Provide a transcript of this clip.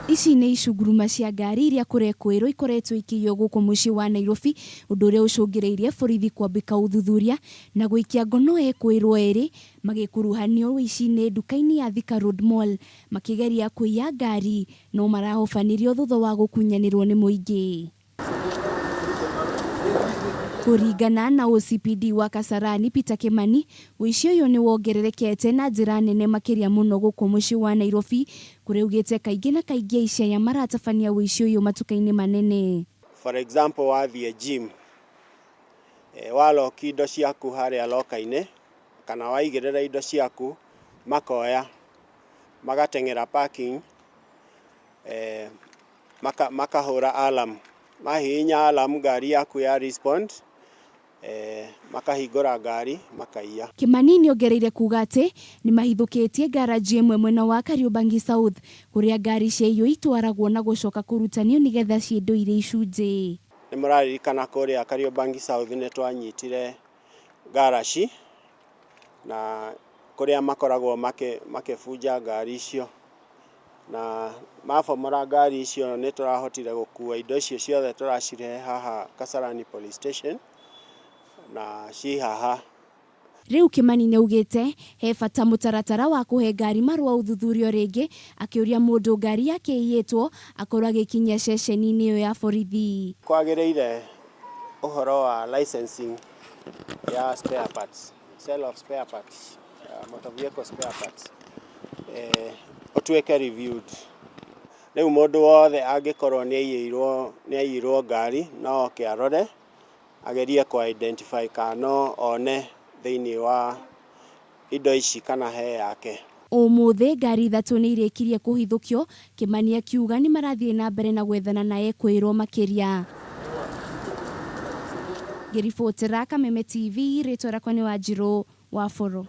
Ici nĩ icunguruma cia ngari iria kurekuiwo ikoretwo ikĩiywo gũkũ mucii wa Nairobi, ũndũ ũrĩa ũcũngĩrĩirie borithi kwambĩka ũthuthuria na guikia ngono Ekuirwo eeri magikuruhanio uici-inĩ nduka-inĩ ya Thika Road Mall makĩgeria kũiya ngari no marahobanirio thutha wa gũkunyanĩrwo nĩ mũingĩ. Kũringana na OCPD wa Kasarani Peter Kimani, uici ũyũ nĩ wongererekete na njĩra nene makĩria mũno gũkũ mucii wa Nairobi, kũrĩa ugĩte kaingĩ na kaingĩ aici aya maratabania uici ũyũ matuka-inĩ manene. For example, wathiĩ gym, waloki indo ciaku harĩa loka-inĩ kana waigĩrĩra indo ciaku makoya magateng'era parking, makahũra alarm, mahihinya alarm ngari yaku ya respond, makahingũra ngari makaiya. Kimani nĩongereire kuga atĩ nĩ mahithũkĩtie garage imwe mwena wa Kariobangi South kũrĩa ngari ciaiywo itwaragwo na gũcoka kũrutanio nĩgetha ciendio icunji. Nĩ mũraririkana kũrĩa Kariobangi South nĩ twanyitire garage na kũrĩa makoragwo makĩbunja ngari icio, na mabomora ngari icio nĩ tũrahotire gũkua indo icio ciothe tũracirehe haha Kasarani police station na ci haha. Rĩu Kimani nĩaugĩte he bata mũtaratara wa kũhe ngari marũa ũthuthurio rĩngĩ, akĩũria mũndũ ngari yake ĩiyĩtwo akorwo agĩkinyia ceceni-inĩ ĩyo ya borithi. Kwagĩrĩire ũhoro wa licensing ya spare parts, sale of spare parts, motor vehicle spare parts, ũtuĩke reviewed. Rĩu mũndũ wothe angĩkorwo nĩ aiyirwo ngari no oke arore agerie ku-identify kana one thĩinĩ wa indo ici kana he yake. Ũmũthĩ ngari 3 nĩ irĩkirie kuhithukio, Kimani akiuga nĩ marathiĩ na mbere na gwethana na Ekuirwo makĩria. Ngĩribotera Kameme TV, rĩtwa rĩakwa nĩ Wanjirũ wa Boro.